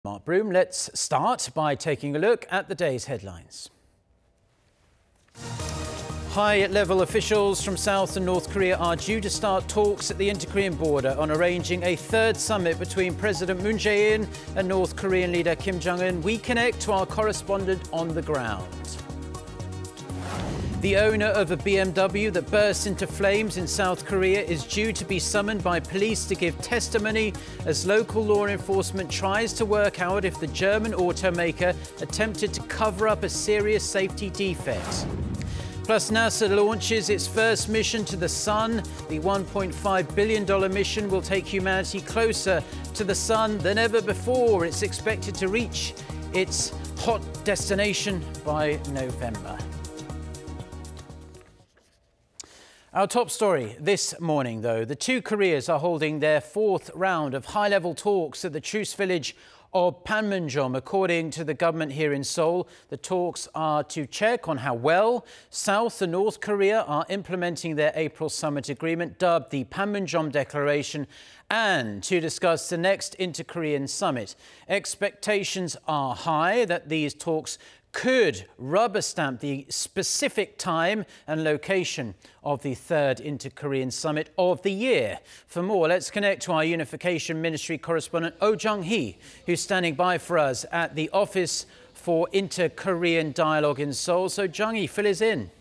Mark Broom, let's start by taking a look at the day's headlines. High-level officials from South and North Korea are due to start talks at the inter-Korean border on arranging a third summit between President Moon Jae-in and North Korean leader Kim Jong-un. We connect to our correspondent on the ground. The owner of a BMW that burst into flames in South Korea is due to be summoned by police to give testimony as local law enforcement tries to work out if the German automaker attempted to cover up a serious safety defect. Plus, NASA launches its first mission to the Sun. The $1.5 billion mission will take humanity closer to the Sun than ever before. It's expected to reach its hot destination by November. Our top story this morning, though. The two Koreas are holding their fourth round of high-level talks at the truce village of Panmunjom. According to the government here in Seoul, the talks are to check on how well South and North Korea are implementing their April summit agreement, dubbed the Panmunjom Declaration, and to discuss the next inter-Korean summit. Expectations are high that these talks could rubber stamp the specific time and location of the third inter-Korean summit of the year. For more, let's connect to our Unification Ministry correspondent Oh Jung-hee, who's standing by for us at the Office for Inter-Korean Dialogue in Seoul. So Jung-hee, fill us in.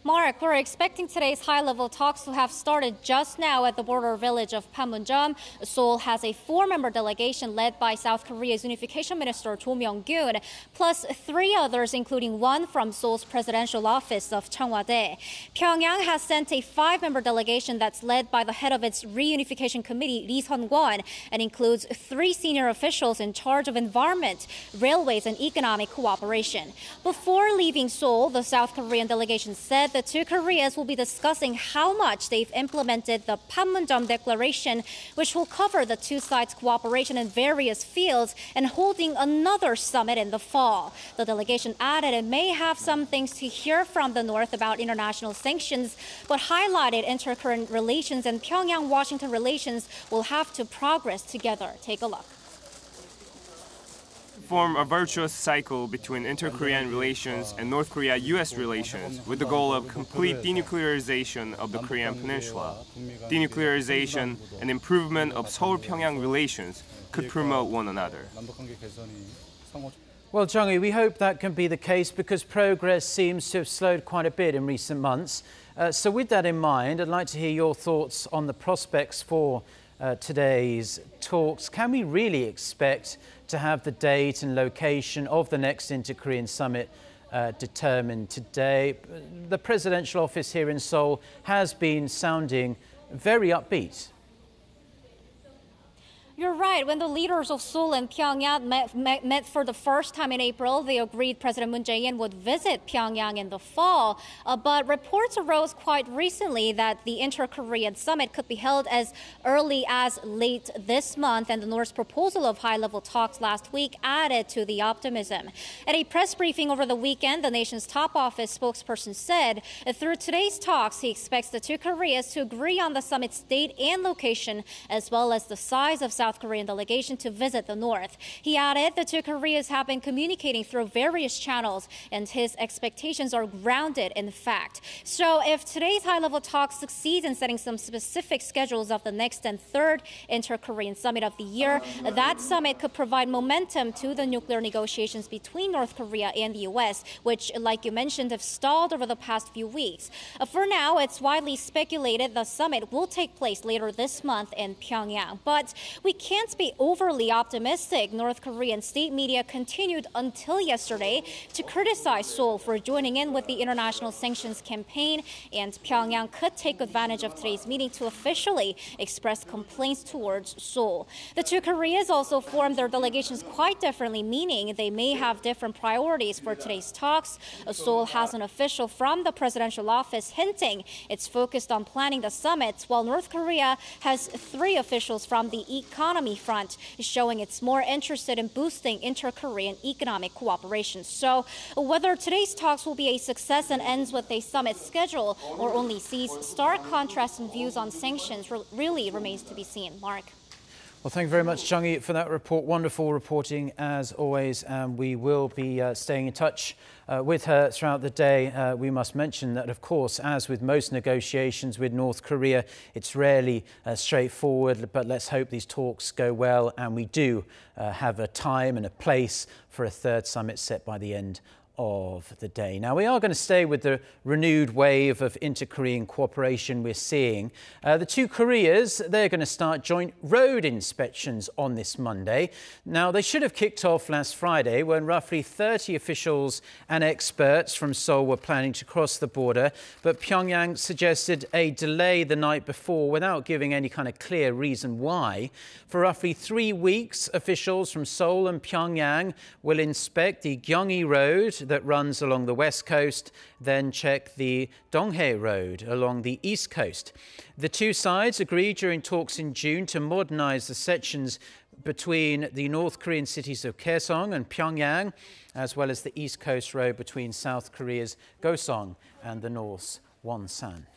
Mark, we're expecting today's high-level talks to have started just now at the border village of Panmunjom. Seoul has a four-member delegation led by South Korea's Unification Minister Cho Myung-gyun, plus three others, including one from Seoul's presidential office of Cheongwade. Pyongyang has sent a five-member delegation that's led by the head of its reunification committee, Lee Sun-kwon, and includes three senior officials in charge of environment, railways, and economic cooperation. Before leaving Seoul, the South Korean delegation said the two Koreas will be discussing how much they've implemented the Panmunjom Declaration, which will cover the two sides' cooperation in various fields, and holding another summit in the fall. The delegation added it may have some things to hear from the North about international sanctions, but highlighted inter-Korean relations and Pyongyang-Washington relations will have to progress together. Take a look. Form a virtuous cycle between inter-Korean relations and North Korea-US relations with the goal of complete denuclearization of the Korean peninsula. Denuclearization and improvement of Seoul-Pyongyang relations could promote one another. Well, Jung-hee, we hope that can be the case because progress seems to have slowed quite a bit in recent months. So with that in mind, I'd like to hear your thoughts on the prospects for today's talks. Can we really expect to have the date and location of the next inter-Korean summit determined today? The presidential office here in Seoul has been sounding very upbeat. You're right. When the leaders of Seoul and Pyongyang met for the first time in April, they agreed President Moon Jae-in would visit Pyongyang in the fall. But reports arose quite recently that the inter-Korean summit could be held as early as late this month, and the North's proposal of high-level talks last week added to the optimism. At a press briefing over the weekend, the nation's top office spokesperson said through today's talks, he expects the two Koreas to agree on the summit's date and location, as well as the size of South Korean delegation to visit the North. He added the two Koreas have been communicating through various channels, and his expectations are grounded in fact. So if today's high-level talks succeed in setting some specific schedules of the next and third inter-Korean summit of the year, that summit could provide momentum to the nuclear negotiations between North Korea and the U.S., which, like you mentioned, have stalled over the past few weeks. For now, it's widely speculated the summit will take place later this month in Pyongyang. But we can't be overly optimistic. North Korean state media continued until yesterday to criticize Seoul for joining in with the international sanctions campaign, and Pyongyang could take advantage of today's meeting to officially express complaints towards Seoul. The two Koreas also formed their delegations quite differently, meaning they may have different priorities for today's talks. Seoul has an official from the presidential office hinting it's focused on planning the summit, while North Korea has three officials from the economy front, showing it's more interested in boosting inter-Korean economic cooperation. So whether today's talks will be a success and ends with a summit schedule or only sees stark contrasts in views on sanctions really remains to be seen. Mark. Well, thank you very much, Chung-Yi, for that report. Wonderful reporting, as always. And we will be staying in touch with her throughout the day. We must mention that, of course, as with most negotiations with North Korea, it's rarely straightforward. But let's hope these talks go well. And we do have a time and a place for a third summit set by the end of the day. Now, we are going to stay with the renewed wave of inter-Korean cooperation we're seeing. The two Koreas, they're going to start joint road inspections on this Monday. Now, they should have kicked off last Friday when roughly 30 officials and experts from Seoul were planning to cross the border, but Pyongyang suggested a delay the night before without giving any kind of clear reason why. For roughly 3 weeks, officials from Seoul and Pyongyang will inspect the Gyeonggi Road that runs along the west coast, then check the Donghae Road along the east coast. The two sides agreed during talks in June to modernize the sections between the North Korean cities of Kaesong and Pyongyang, as well as the east coast road between South Korea's Gosong and the North's Wonsan.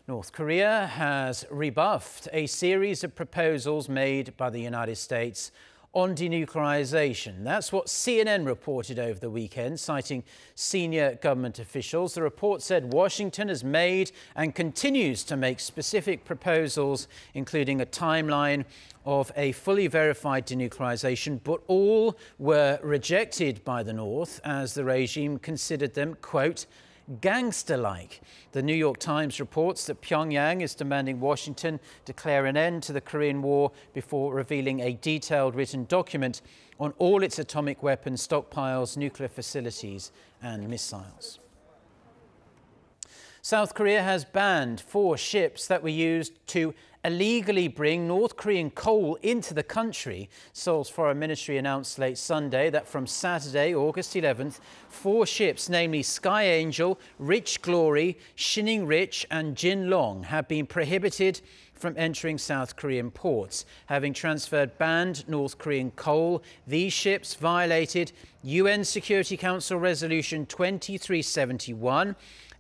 North Korea has rebuffed a series of proposals made by the United States on denuclearization. That's what CNN reported over the weekend, citing senior government officials. The report said Washington has made and continues to make specific proposals, including a timeline of a fully verified denuclearization, but all were rejected by the North as the regime considered them, quote, gangster-like. The New York Times reports that Pyongyang is demanding Washington declare an end to the Korean War before revealing a detailed written document on all its atomic weapons stockpiles, nuclear facilities and missiles. South Korea has banned 4 ships that were used to illegally bring North Korean coal into the country. Seoul's foreign ministry announced late Sunday that from Saturday, August 11th, 4 ships, namely Sky Angel, Rich Glory, Shining Rich and Jin Long, have been prohibited from entering South Korean ports. Having transferred banned North Korean coal, these ships violated UN Security Council Resolution 2371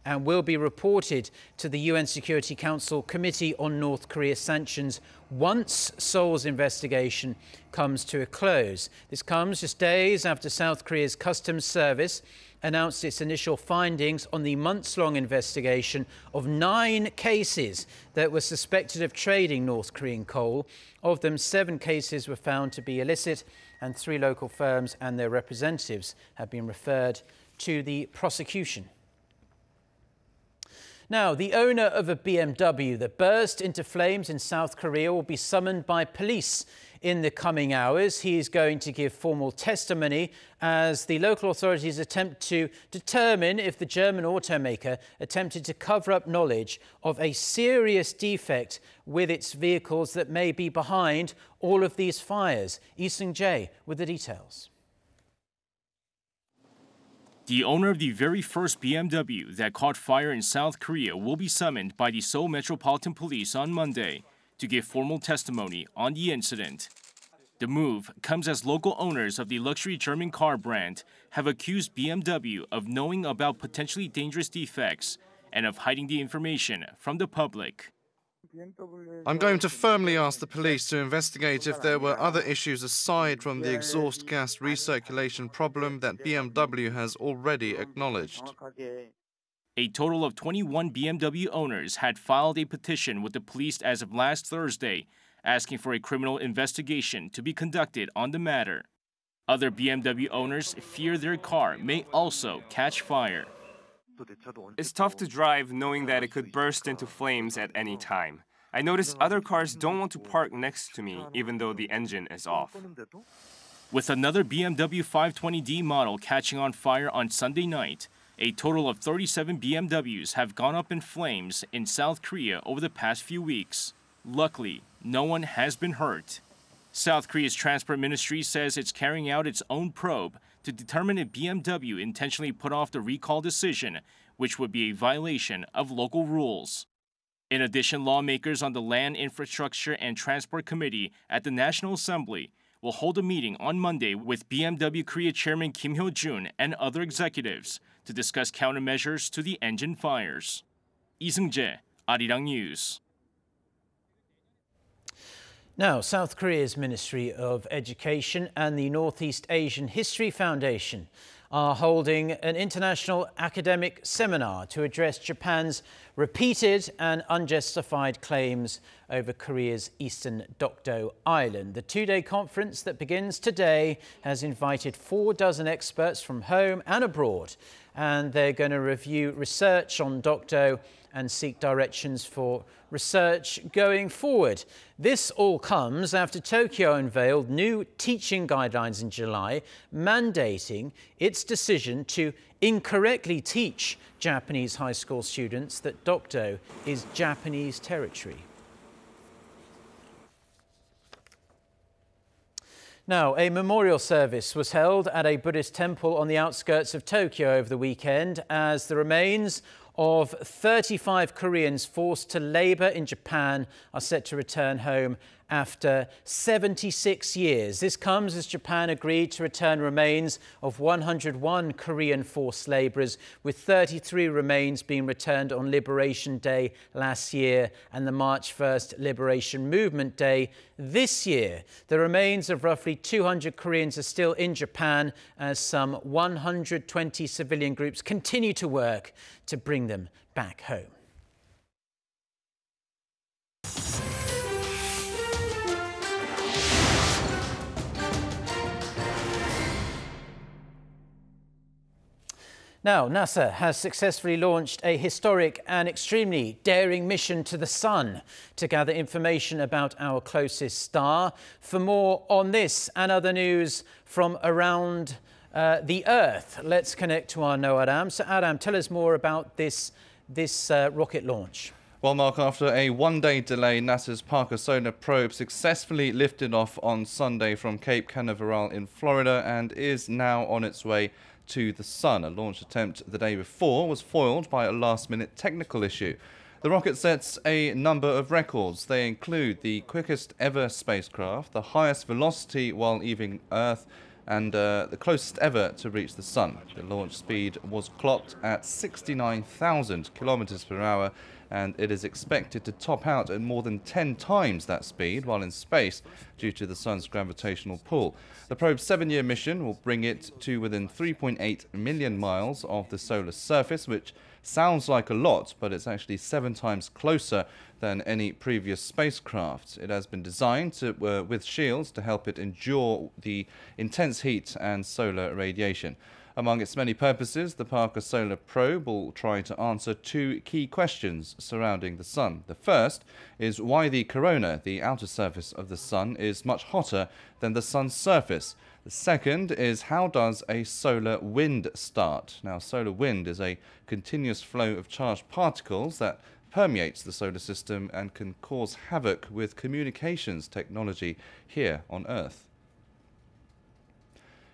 and will be reported to the UN Security Council Committee on North Korea Sanctions once Seoul's investigation comes to a close. This comes just days after South Korea's Customs Service announced its initial findings on the months-long investigation of 9 cases that were suspected of trading North Korean coal. Of them, 7 cases were found to be illicit, and 3 local firms and their representatives have been referred to the prosecution. Now, the owner of a BMW that burst into flames in South Korea will be summoned by police in the coming hours. He is going to give formal testimony as the local authorities attempt to determine if the German automaker attempted to cover up knowledge of a serious defect with its vehicles that may be behind all of these fires. Lee Seung-jae with the details. The owner of the very first BMW that caught fire in South Korea will be summoned by the Seoul Metropolitan Police on Monday to give formal testimony on the incident. The move comes as local owners of the luxury German car brand have accused BMW of knowing about potentially dangerous defects and of hiding the information from the public. I'm going to firmly ask the police to investigate if there were other issues aside from the exhaust gas recirculation problem that BMW has already acknowledged. A total of 21 BMW owners had filed a petition with the police as of last Thursday, asking for a criminal investigation to be conducted on the matter. Other BMW owners fear their car may also catch fire. It's tough to drive knowing that it could burst into flames at any time. I notice other cars don't want to park next to me, even though the engine is off. With another BMW 520D model catching on fire on Sunday night, a total of 37 BMWs have gone up in flames in South Korea over the past few weeks. Luckily, no one has been hurt. South Korea's Transport Ministry says it's carrying out its own probe to determine if BMW intentionally put off the recall decision, which would be a violation of local rules. In addition, lawmakers on the Land, Infrastructure and Transport Committee at the National Assembly will hold a meeting on Monday with BMW Korea Chairman Kim Hyo-jun and other executives to discuss countermeasures to the engine fires. Lee Seung-jae, Arirang News. Now, South Korea's Ministry of Education and the Northeast Asian History Foundation are holding an international academic seminar to address Japan's repeated and unjustified claims over Korea's eastern Dokdo Island. The two-day conference that begins today has invited 4 experts from home and abroad, and they're going to review research on Dokdo and seek directions for research going forward. This all comes after Tokyo unveiled new teaching guidelines in July, mandating its decision to incorrectly teach Japanese high school students that Dokdo is Japanese territory. Now, a memorial service was held at a Buddhist temple on the outskirts of Tokyo over the weekend as the remains of 35 Koreans forced to labour in Japan are set to return home after 76 years. This comes as Japan agreed to return remains of 101 Korean forced labourers, with 33 remains being returned on Liberation Day last year and the March 1st Liberation Movement Day this year. The remains of roughly 200 Koreans are still in Japan as some 120 civilian groups continue to work to bring them back home. Now, NASA has successfully launched a historic and extremely daring mission to the Sun to gather information about our closest star. For more on this and other news from around the Earth, let's connect to our NOAA Adam. So, Adam, tell us more about this rocket launch. Well, Mark, after a one-day delay, NASA's Parker Solar Probe successfully lifted off on Sunday from Cape Canaveral in Florida and is now on its way to the Sun. A launch attempt the day before was foiled by a last-minute technical issue. The rocket sets a number of records. They include the quickest ever spacecraft, the highest velocity while leaving Earth, and the closest ever to reach the Sun. The launch speed was clocked at 69,000 kilometers per hour, and it is expected to top out at more than 10 times that speed while in space due to the Sun's gravitational pull. The probe's 7-year mission will bring it to within 3.8 million miles of the solar surface, which sounds like a lot, but it's actually 7 times closer than any previous spacecraft. It has been designed with shields to help it endure the intense heat and solar radiation. Among its many purposes, the Parker Solar Probe will try to answer 2 key questions surrounding the Sun. The first is why the corona, the outer surface of the Sun, is much hotter than the Sun's surface. The second is how does a solar wind start? Now, solar wind is a continuous flow of charged particles that permeates the solar system and can cause havoc with communications technology here on Earth.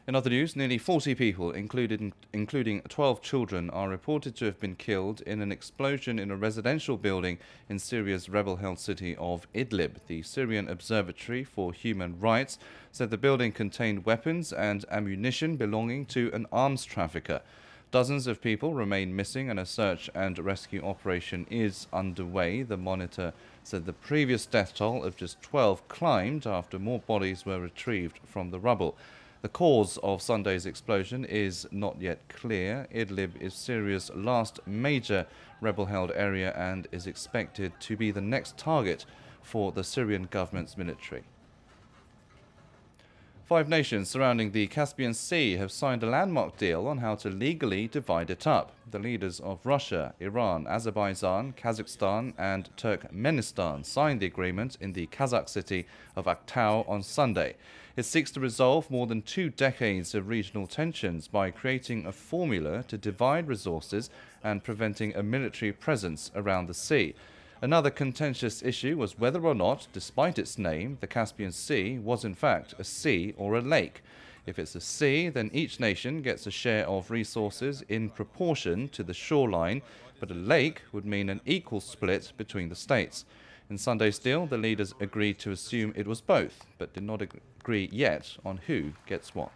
In other news, nearly 40 people, including 12 children, are reported to have been killed in an explosion in a residential building in Syria's rebel-held city of Idlib. The Syrian Observatory for Human Rights said the building contained weapons and ammunition belonging to an arms trafficker. Dozens of people remain missing and a search and rescue operation is underway. The Monitor said the previous death toll of just 12 climbed after more bodies were retrieved from the rubble. The cause of Sunday's explosion is not yet clear. Idlib is Syria's last major rebel-held area and is expected to be the next target for the Syrian government's military. 5 nations surrounding the Caspian Sea have signed a landmark deal on how to legally divide it up. The leaders of Russia, Iran, Azerbaijan, Kazakhstan and Turkmenistan signed the agreement in the Kazakh city of Aktau on Sunday. It seeks to resolve more than 2 decades of regional tensions by creating a formula to divide resources and preventing a military presence around the sea. Another contentious issue was whether or not, despite its name, the Caspian Sea was in fact a sea or a lake. If it's a sea, then each nation gets a share of resources in proportion to the shoreline, but a lake would mean an equal split between the states. In Sunday's deal, the leaders agreed to assume it was both, but did not agree yet on who gets what.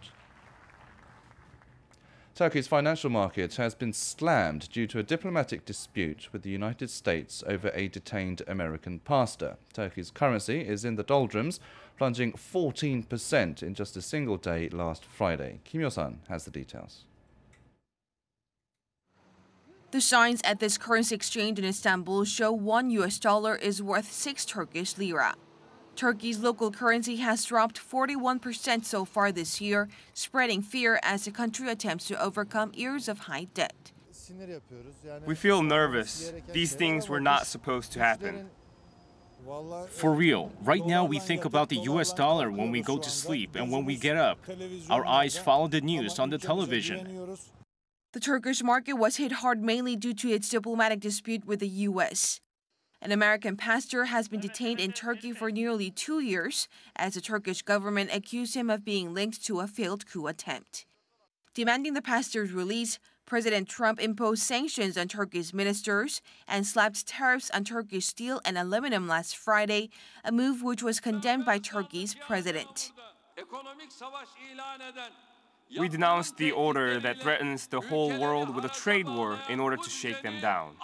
Turkey's financial market has been slammed due to a diplomatic dispute with the United States over a detained American pastor. Turkey's currency is in the doldrums, plunging 14% in just a single day last Friday. Kim Yo-san has the details. The signs at this currency exchange in Istanbul show $1 is worth 6 Turkish lira. Turkey's local currency has dropped 41% so far this year, spreading fear as the country attempts to overcome years of high debt. We feel nervous. These things were not supposed to happen. For real, right now we think about the US dollar when we go to sleep and when we get up. Our eyes follow the news on the television. The Turkish market was hit hard mainly due to its diplomatic dispute with the U.S. An American pastor has been detained in Turkey for nearly 2 years as the Turkish government accused him of being linked to a failed coup attempt. Demanding the pastor's release, President Trump imposed sanctions on Turkey's ministers and slapped tariffs on Turkish steel and aluminum last Friday, a move which was condemned by Turkey's president. We denounced the order that threatens the whole world with a trade war in order to shake them down.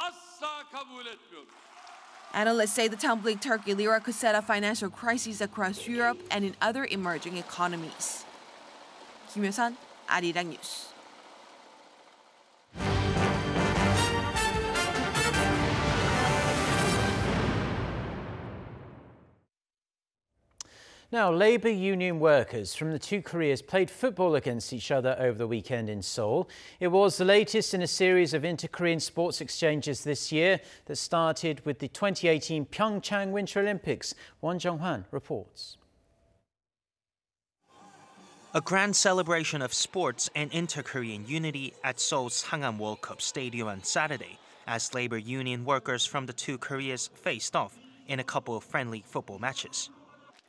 Analysts say the tumbling Turkey lira could set up financial crises across Europe and in other emerging economies. Kim Yo-san, Arirang News. Now, labour union workers from the two Koreas played football against each other over the weekend in Seoul. It was the latest in a series of inter-Korean sports exchanges this year that started with the 2018 Pyeongchang Winter Olympics. Won Jong-hwan reports. A grand celebration of sports and inter-Korean unity at Seoul's Hangam World Cup Stadium on Saturday as labour union workers from the two Koreas faced off in a couple of friendly football matches.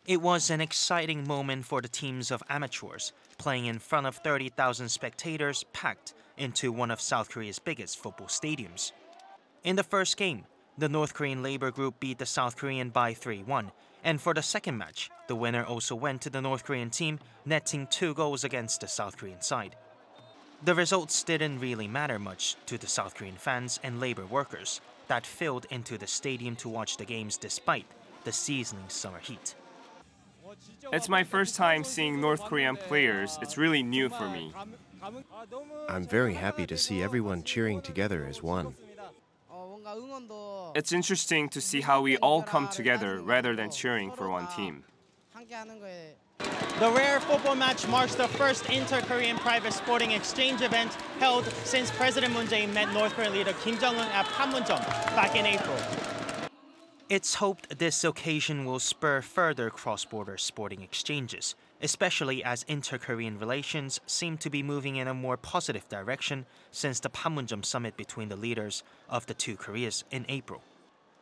It was an exciting moment for the teams of amateurs, playing in front of 30,000 spectators packed into one of South Korea's biggest football stadiums. In the first game, the North Korean labor group beat the South Korean by 3-1, and for the second match, the winner also went to the North Korean team, netting 2 goals against the South Korean side. The results didn't really matter much to the South Korean fans and labor workers that filled into the stadium to watch the games despite the sizzling summer heat. It's my first time seeing North Korean players. It's really new for me. I'm very happy to see everyone cheering together as one. It's interesting to see how we all come together rather than cheering for one team. The rare football match marks the first inter-Korean private sporting exchange event held since President Moon Jae-in met North Korean leader Kim Jong-un at Panmunjom back in April. It's hoped this occasion will spur further cross-border sporting exchanges, especially as inter-Korean relations seem to be moving in a more positive direction since the Panmunjom summit between the leaders of the two Koreas in April.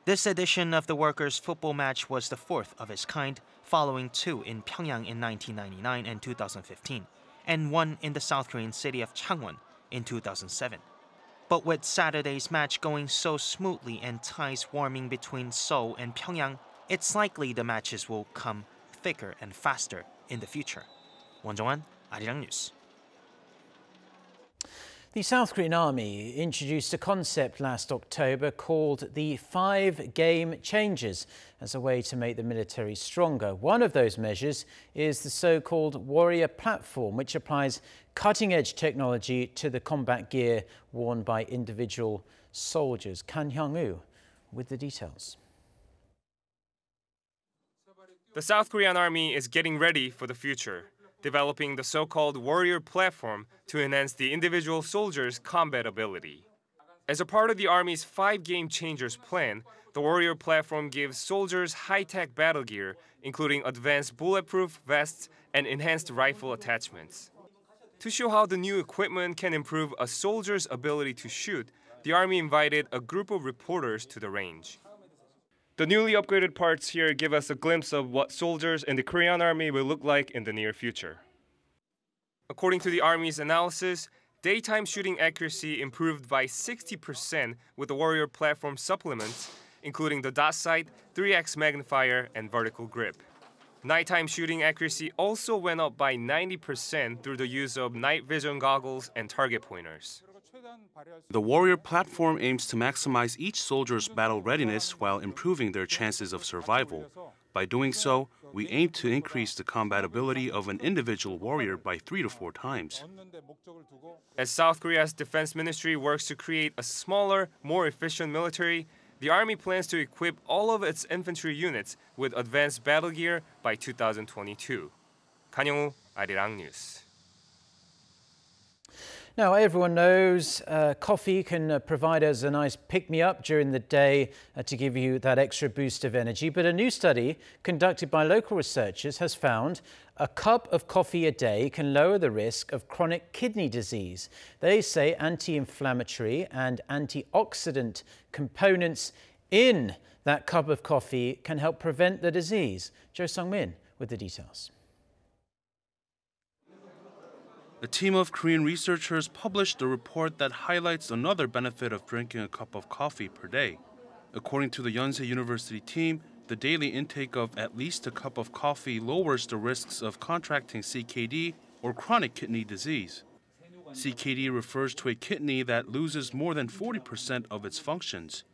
This edition of the workers' football match was the fourth of its kind, following 2 in Pyongyang in 1999 and 2015, and 1 in the South Korean city of Changwon in 2007. But with Saturday's match going so smoothly and ties warming between Seoul and Pyongyang, it's likely the matches will come thicker and faster in the future. Won Jong-hwan, Arirang News. The South Korean Army introduced a concept last October called the 5 game changes as a way to make the military stronger. One of those measures is the so-called warrior platform, which applies cutting-edge technology to the combat gear worn by individual soldiers. Kan Hyung-woo with the details. The South Korean Army is getting ready for the future, developing the so-called warrior platform to enhance the individual soldier's combat ability. As a part of the Army's 5 game changers plan, the warrior platform gives soldiers high-tech battle gear, including advanced bulletproof vests and enhanced rifle attachments. To show how the new equipment can improve a soldier's ability to shoot, the Army invited a group of reporters to the range. The newly upgraded parts here give us a glimpse of what soldiers in the Korean Army will look like in the near future. According to the Army's analysis, daytime shooting accuracy improved by 60% with the warrior platform supplements, including the dot sight, 3x magnifier, and vertical grip. Nighttime shooting accuracy also went up by 90% through the use of night vision goggles and target pointers. The Warrior platform aims to maximize each soldier's battle readiness while improving their chances of survival. By doing so, we aim to increase the combatability of an individual warrior by 3 to 4 times. As South Korea's defense ministry works to create a smaller, more efficient military, the army plans to equip all of its infantry units with advanced battle gear by 2022. Kanyong-woo, Arirang News. Now, everyone knows coffee can provide us a nice pick-me-up during the day to give you that extra boost of energy. But a new study conducted by local researchers has found a cup of coffee a day can lower the risk of chronic kidney disease. They say anti-inflammatory and antioxidant components in that cup of coffee can help prevent the disease. Jo Sung-min with the details. A team of Korean researchers published a report that highlights another benefit of drinking a cup of coffee per day. According to the Yonsei University team, the daily intake of at least a cup of coffee lowers the risks of contracting CKD or chronic kidney disease. CKD refers to a kidney that loses more than 40% of its functions.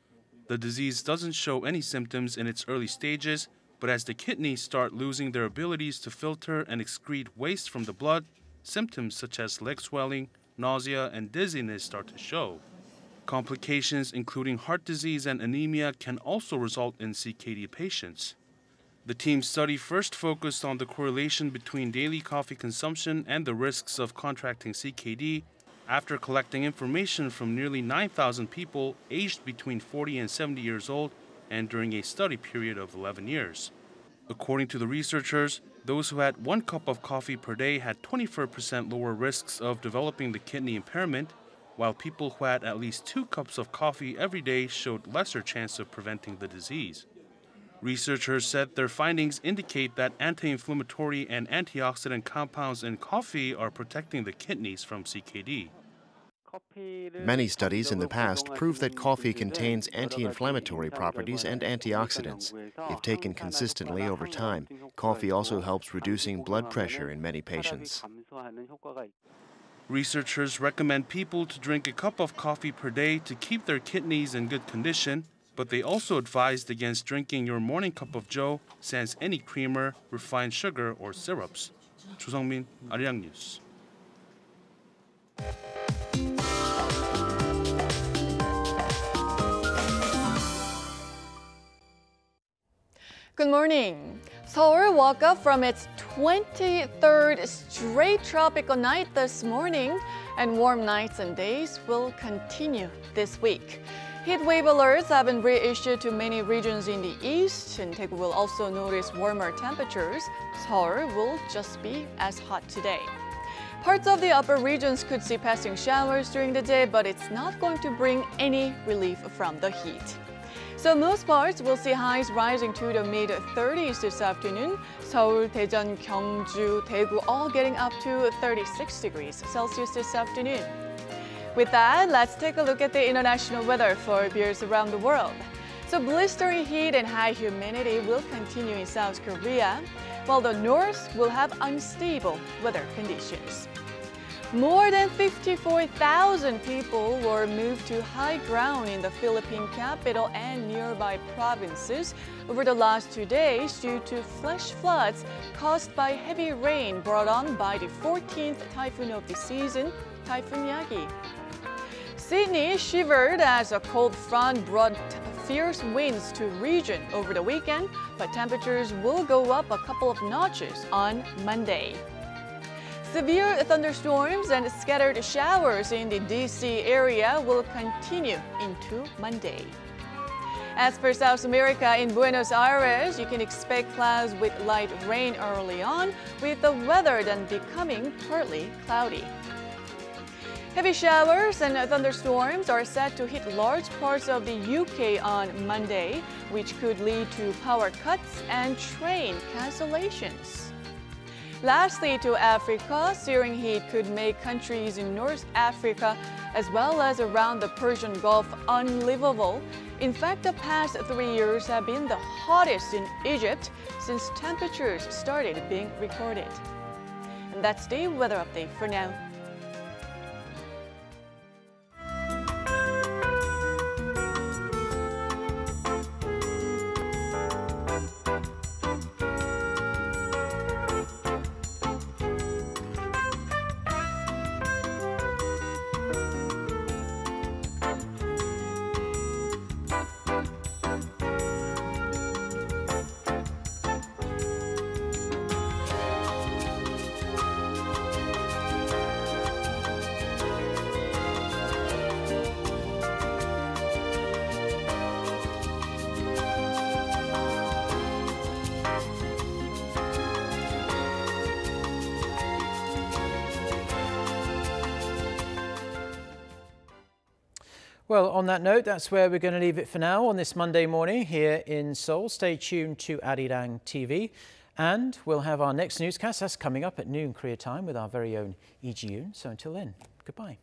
The disease doesn't show any symptoms in its early stages, but as the kidneys start losing their abilities to filter and excrete waste from the blood, symptoms such as leg swelling, nausea, and dizziness start to show. Complications including heart disease and anemia can also result in CKD patients. The team's study first focused on the correlation between daily coffee consumption and the risks of contracting CKD after collecting information from nearly 9,000 people aged between 40 and 70 years old and during a study period of 11 years. According to the researchers, those who had 1 cup of coffee per day had 24% lower risks of developing the kidney impairment, while people who had at least 2 cups of coffee every day showed lesser chance of preventing the disease. Researchers said their findings indicate that anti-inflammatory and antioxidant compounds in coffee are protecting the kidneys from CKD. Many studies in the past prove that coffee contains anti-inflammatory properties and antioxidants. If taken consistently over time, coffee also helps reducing blood pressure in many patients. Researchers recommend people to drink a cup of coffee per day to keep their kidneys in good condition, but they also advised against drinking your morning cup of joe sans any creamer, refined sugar, or syrups. Jo Sung-min, Arirang News. Good morning. Seoul woke up from its 23rd straight tropical night this morning, and warm nights and days will continue this week. Heat wave alerts have been reissued to many regions in the east, and Daegu will also notice warmer temperatures. Seoul will just be as hot today. Parts of the upper regions could see passing showers during the day, but it's not going to bring any relief from the heat. So most parts will see highs rising to the mid-30s this afternoon. Seoul, Daejeon, Gyeongju, Daegu all getting up to 36 degrees Celsius this afternoon. With that, let's take a look at the international weather for viewers around the world. So blistering heat and high humidity will continue in South Korea, while the north will have unstable weather conditions. More than 54,000 people were moved to high ground in the Philippine capital and nearby provinces over the last 2 days due to flash floods caused by heavy rain brought on by the 14th typhoon of the season, Typhoon Yagi. Sydney shivered as a cold front brought fierce winds to region over the weekend, but temperatures will go up a couple of notches on Monday. Severe thunderstorms and scattered showers in the DC area will continue into Monday. As for South America, in Buenos Aires, you can expect clouds with light rain early on, with the weather then becoming partly cloudy. Heavy showers and thunderstorms are set to hit large parts of the UK on Monday, which could lead to power cuts and train cancellations. Lastly, to Africa, searing heat could make countries in North Africa as well as around the Persian Gulf unlivable. In fact, the past 3 years have been the hottest in Egypt since temperatures started being recorded. And that's the weather update for now. Well, on that note, that's where we're going to leave it for now on this Monday morning here in Seoul. Stay tuned to Arirang TV, and we'll have our next newscast. That's coming up at noon Korea time with our very own Lee Ji-yoon. So until then, goodbye.